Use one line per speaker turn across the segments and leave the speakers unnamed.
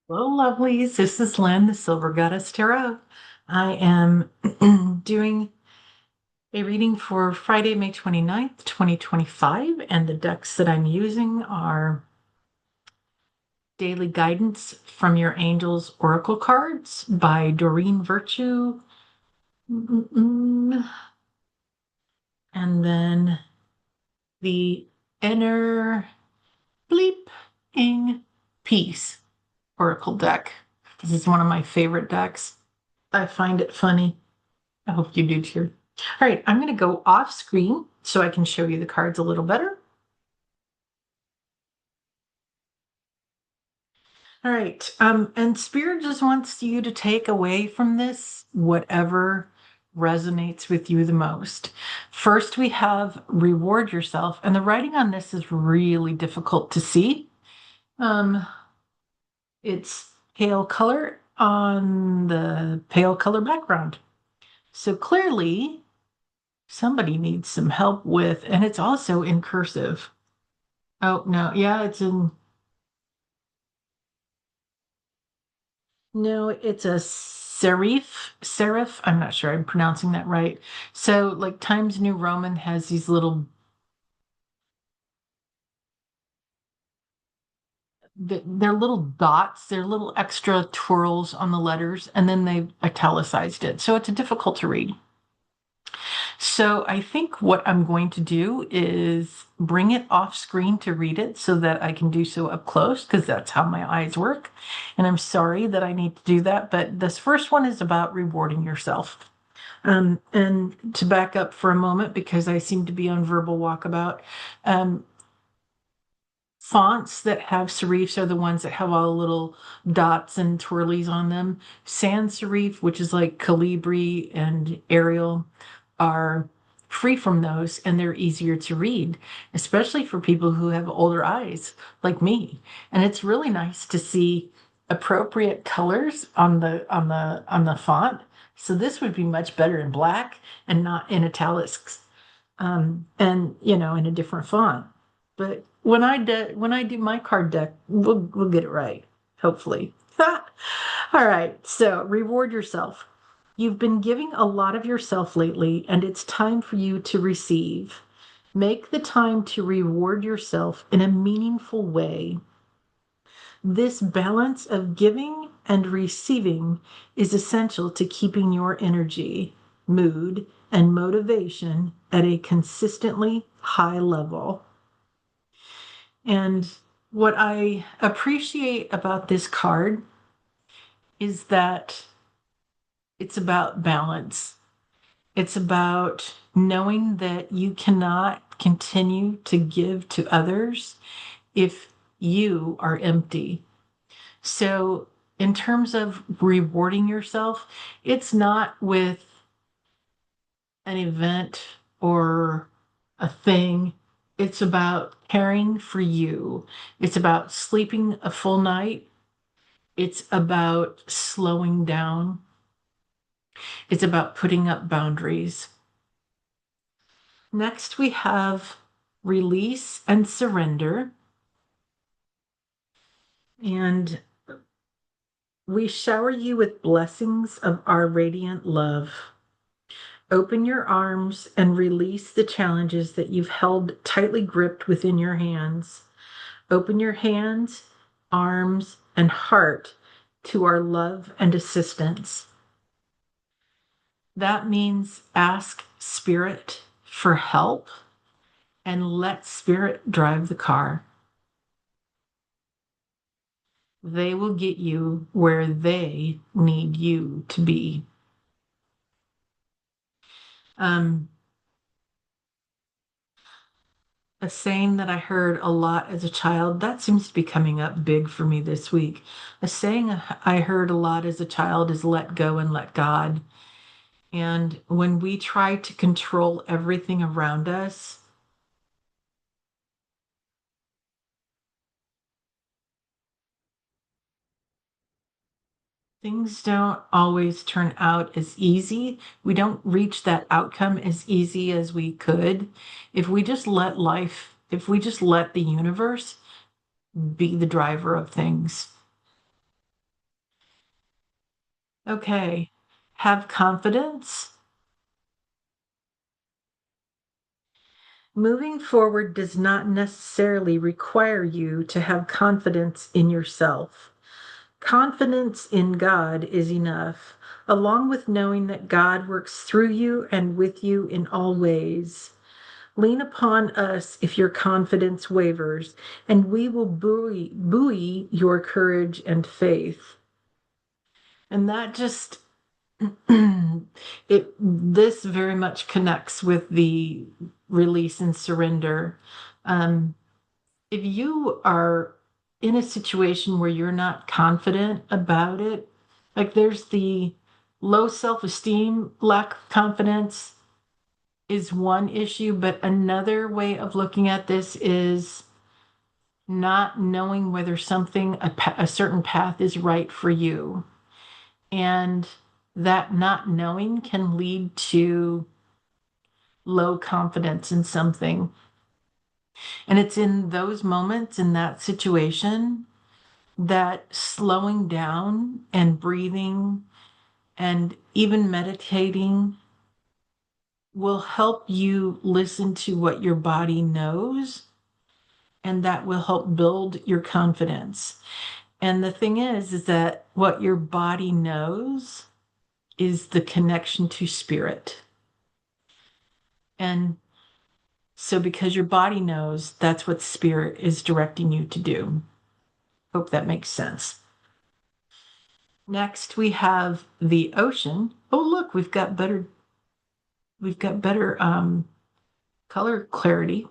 Hello, lovelies. This is Lynn, the Silver Goddess Tarot. I am doing a reading for Friday, May 29th, 2025, and the decks that I'm using are Daily Guidance from Your Angels Oracle Cards by Doreen Virtue. And then the Inner Bleeping Peace Oracle deck. This is one of my favorite decks. I find it funny. I hope you do too. All right, I'm going to go off screen so I can show you the cards a little better. All right, and Spirit just wants you to take away from this whatever resonates with you the most. First, we have reward yourself, and the writing on this is really difficult to see. Um, it's pale color on the pale color background. So clearly, somebody needs some help with, and it's also in cursive. Oh, no. Yeah, it's in, no, it's a serif. I'm not sure I'm pronouncing that right. So, like Times New Roman has these little, they're little dots, they're little extra twirls on the letters, and then they've italicized it. So it's difficult to read. So I think what I'm going to do is bring it off screen to read it so that I can do so up close because that's how my eyes work. And I'm sorry that I need to do that, but this first one is about rewarding yourself. And to back up for a moment, because I seem to be on verbal walkabout, um, fonts that have serifs are the ones that have all the little dots and twirlies on them. Sans serif, which is like Calibri and Arial, are free from those and they're easier to read, especially for people who have older eyes like me. And it's really nice to see appropriate colors on the font. So this would be much better in black and not in italics, and in a different font. But when I do my card deck, we'll get it right, hopefully. All right, so reward yourself. You've been giving a lot of yourself lately, and it's time for you to receive. Make the time to reward yourself in a meaningful way. This balance of giving and receiving is essential to keeping your energy, mood, and motivation at a consistently high level. And what I appreciate about this card is that it's about balance. It's about knowing that you cannot continue to give to others if you are empty. So, in terms of rewarding yourself, it's not with an event or a thing. It's about caring for you. It's about sleeping a full night. It's about slowing down. It's about putting up boundaries. Next, we have release and surrender. And we shower you with blessings of our radiant love. Open your arms and release the challenges that you've held tightly gripped within your hands. Open your hands, arms, and heart to our love and assistance. That means ask Spirit for help and let Spirit drive the car. They will get you where they need you to be. Um, a saying that I heard a lot as a child, that seems to be coming up big for me this week. A saying I heard a lot as a child is let go and let God. And when we try to control everything around us, things don't always turn out as easy. We don't reach that outcome as easy as we could if we just let life, if we just let the universe be the driver of things. Okay. Have confidence. Moving forward does not necessarily require you to have confidence in yourself. Confidence in God is enough, along with knowing that God works through you and with you in all ways. Lean upon us if your confidence wavers, and we will buoy your courage and faith. And that just this very much connects with the release and surrender. Um, if you are in a situation where you're not confident about it, like there's the low self-esteem, lack of confidence is one issue, but another way of looking at this is not knowing whether a certain path is right for you. And that not knowing can lead to low confidence in something. And it's in those moments, in that situation, that slowing down and breathing and even meditating will help you listen to what your body knows, and that will help build your confidence. And the thing is that what your body knows is the connection to spirit. And so, because your body knows, that's what spirit is directing you to do. Hope that makes sense. Next, we have the ocean. Oh, look, we've got better color clarity,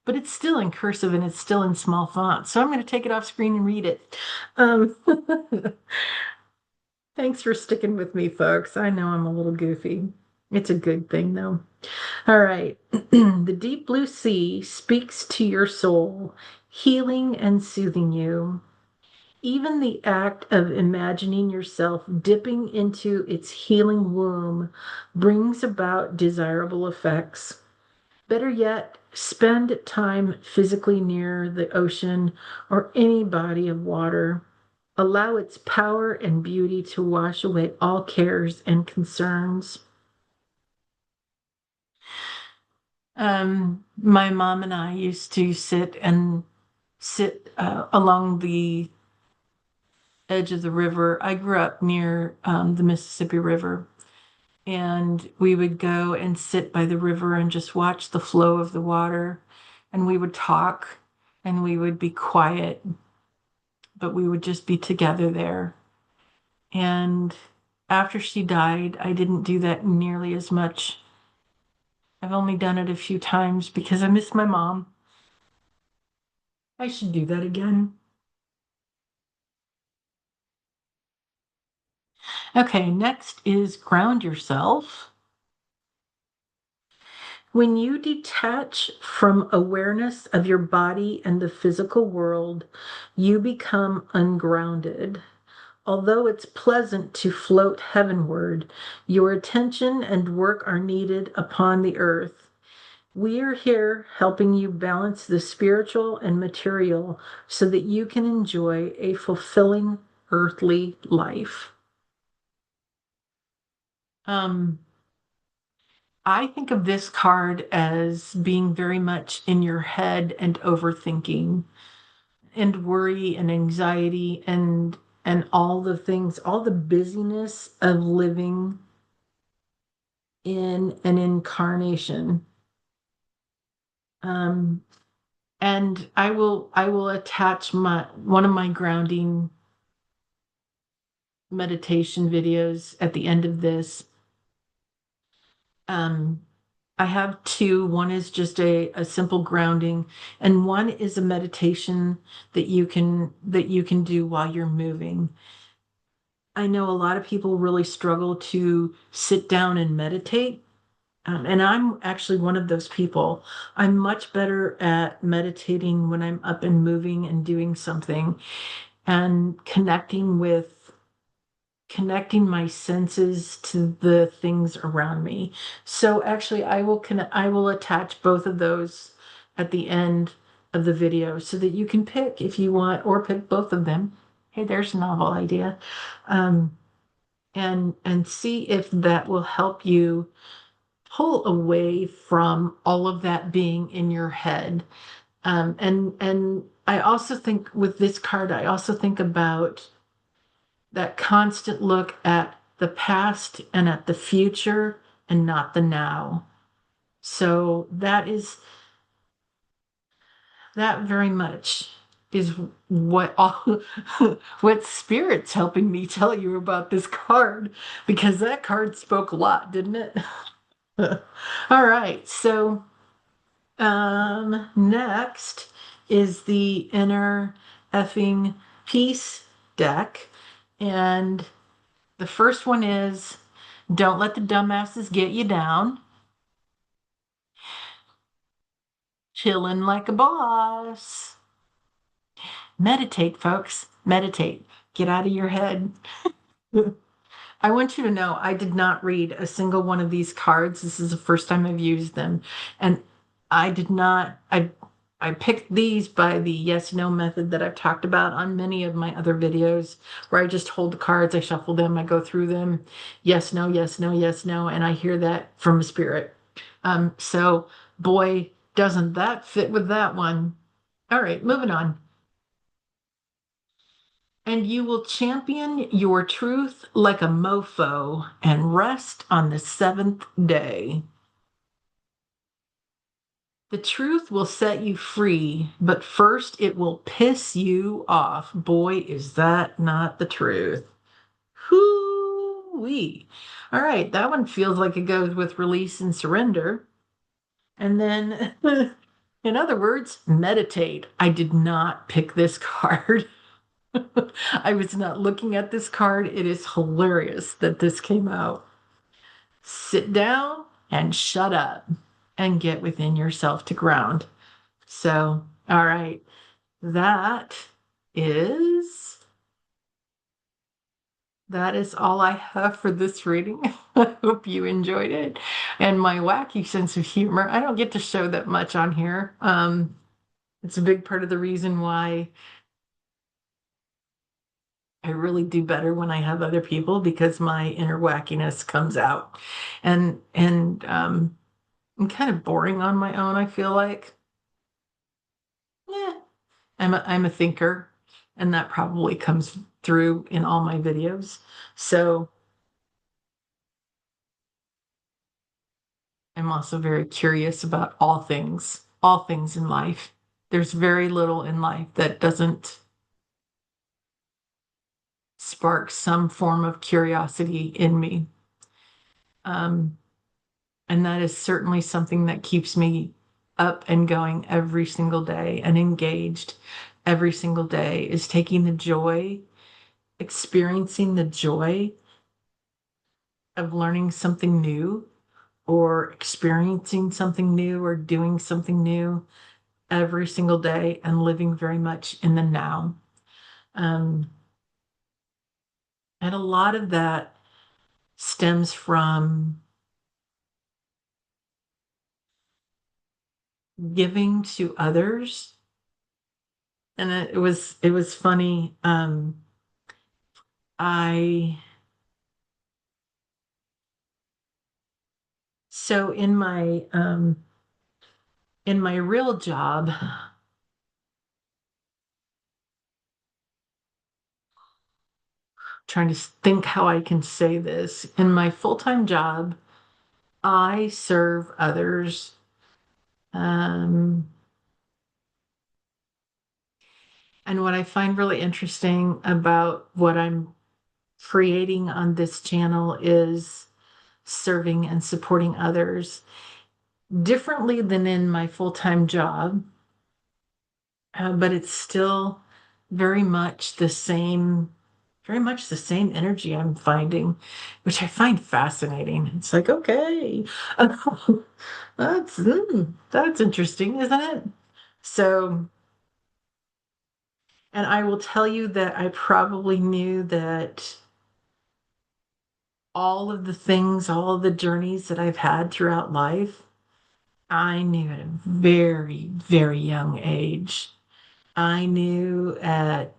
but it's still in cursive and it's still in small font. So I'm going to take it off screen and read it. Um, Thanks for sticking with me, folks. I know I'm a little goofy. It's a good thing, though. All right. The deep blue sea speaks to your soul, healing and soothing you. Even the act of imagining yourself dipping into its healing womb brings about desirable effects. Better yet, spend time physically near the ocean or any body of water. Allow its power and beauty to wash away all cares and concerns. My mom and I used to sit along the edge of the river. I grew up near the Mississippi River, and we would go and sit by the river and just watch the flow of the water. And we would talk and we would be quiet, but we would just be together there. And after she died, I didn't do that nearly as much. I've only done it a few times because I miss my mom. I should do that again. Okay, next is ground yourself. When you detach from awareness of your body and the physical world, you become ungrounded. Although it's pleasant to float heavenward, your attention and work are needed upon the earth. We are here helping you balance the spiritual and material so that you can enjoy a fulfilling earthly life. Um, I think of this card as being very much in your head and overthinking and worry and anxiety and all the things, all the busyness of living in an incarnation. Um, and I will attach my one of my grounding meditation videos at the end of this. Um, I have two. One is just a simple grounding, and one is a meditation that you can do while you're moving. I know a lot of people really struggle to sit down and meditate. And I'm actually one of those people. I'm much better at meditating when I'm up and moving and doing something and connecting my senses to the things around me. So actually I will attach both of those at the end of the video so that you can pick if you want or pick both of them. Hey, there's a novel idea. Um, and see if that will help you pull away from all of that being in your head. And I also think with this card, I also think about that constant look at the past and at the future and not the now. So that very much is what all what spirit's helping me tell you about this card, because that card spoke a lot, didn't it? All right, so next is the Inner Effing Peace deck. And the first one is don't let the dumbasses get you down. Chillin' like a boss. Meditate, folks. Meditate. Get out of your head. I want you to know I did not read a single one of these cards. This is the first time I've used them. And I did not, I picked these by the yes no method that I've talked about on many of my other videos, where I just hold the cards, I shuffle them, I go through them. Yes, no, yes, no, yes, no. And I hear that from a spirit. So boy, doesn't that fit with that one. All right, moving on. And you will champion your truth like a mofo and rest on the seventh day. The truth will set you free, but first it will piss you off. Boy, is that not the truth. Hoo-wee. All right, that one feels like it goes with release and surrender. And then, in other words, meditate. I did not pick this card. I was not looking at this card. It is hilarious that this came out. Sit down and shut up and get within yourself to ground. So, all right, that is that is all I have for this reading. I hope you enjoyed it. And my wacky sense of humor, I don't get to show that much on here. It's a big part of the reason why I really do better when I have other people, because my inner wackiness comes out. And I'm kind of boring on my own, I feel like. Yeah, I'm a thinker, and that probably comes through in all my videos. So I'm also very curious about all things in life. There's very little in life that doesn't spark some form of curiosity in me. Um, and that is certainly something that keeps me up and going every single day and engaged every single day, is taking the joy, experiencing the joy of learning something new or experiencing something new or doing something new every single day, and living very much in the now. Um, and a lot of that stems from giving to others. And it was funny. I so in my real job, trying to think how I can say this. In my full-time job, I serve others. Um, and what I find really interesting about what I'm creating on this channel is serving and supporting others differently than in my full-time job, but it's still very much the same, very much the same energy I'm finding, which I find fascinating. It's like, okay, that's interesting, isn't it? So, and I will tell you that I probably knew that all of the things, all of the journeys that I've had throughout life, I knew at a very, very young age. I knew at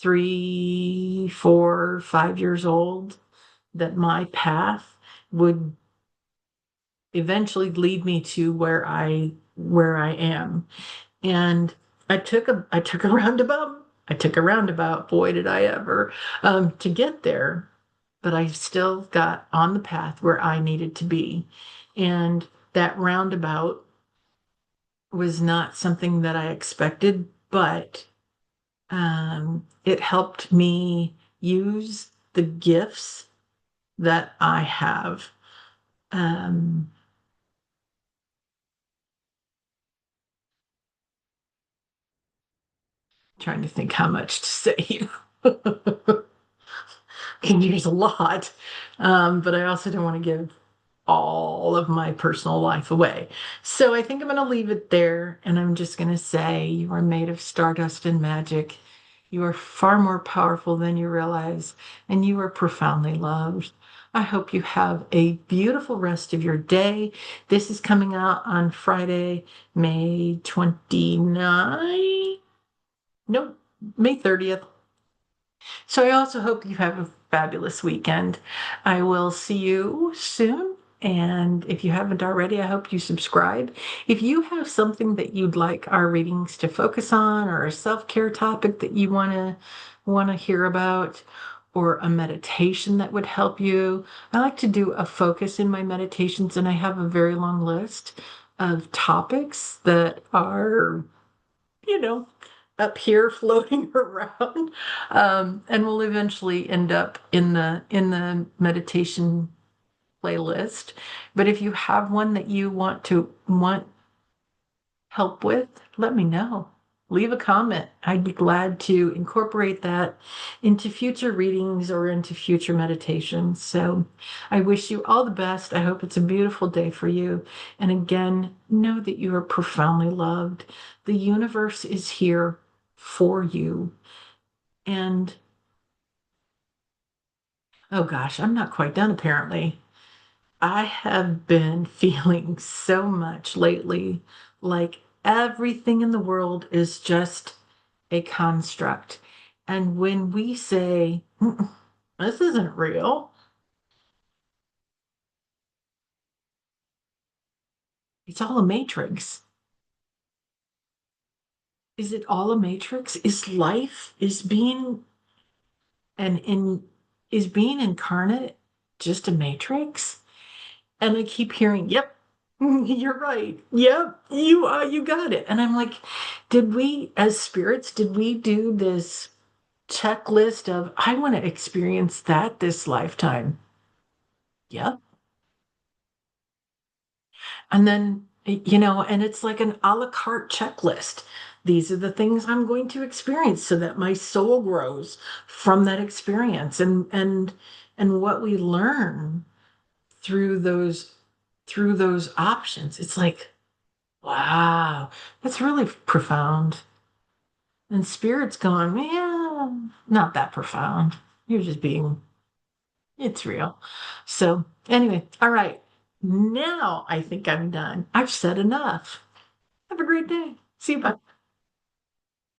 3, 4, 5 years old that my path would eventually lead me to where I am. And I took a roundabout. I took a roundabout. Boy, did I ever to get there. But I still got on the path where I needed to be. And that roundabout was not something that I expected, but it helped me use the gifts that I have. Um, Trying to think how much to say. Can use a lot, but I also don't want to give all of my personal life away. So I think I'm going to leave it there, and I'm just going to say you are made of stardust and magic. You are far more powerful than you realize, and you are profoundly loved. I hope you have a beautiful rest of your day. This is coming out on Friday, May 29th. Nope, May 30th. So I also hope you have a fabulous weekend. I will see you soon. And if you haven't already, I hope you subscribe. If you have something that you'd like our readings to focus on, or a self-care topic that you want to hear about, or a meditation that would help you, I like to do a focus in my meditations, and I have a very long list of topics that are you know, up here floating around, and will eventually end up in the meditation playlist. But if you have one that you want help with, let me know. Leave a comment. I'd be glad to incorporate that into future readings or into future meditations. So I wish you all the best. I hope it's a beautiful day for you. And again, know that you are profoundly loved. The universe is here for you. And oh gosh, I'm not quite done apparently. I have been feeling so much lately like everything in the world is just a construct. And when we say, this isn't real, it's all a matrix. Is it all a matrix? Is life, and in is being incarnate just a matrix? And I keep hearing, yep, you're right. Yep, you got it. And I'm like, did we as spirits, did we do this checklist of I want to experience that this lifetime? Yep. And then, and it's like an a la carte checklist. These are the things I'm going to experience so that my soul grows from that experience, and what we learn through those options. It's like, wow, that's really profound. And spirit's going, man, not that profound. You're just being, it's real. So, anyway, all right. Now I think I'm done. I've said enough. Have a great day. See you. Bye.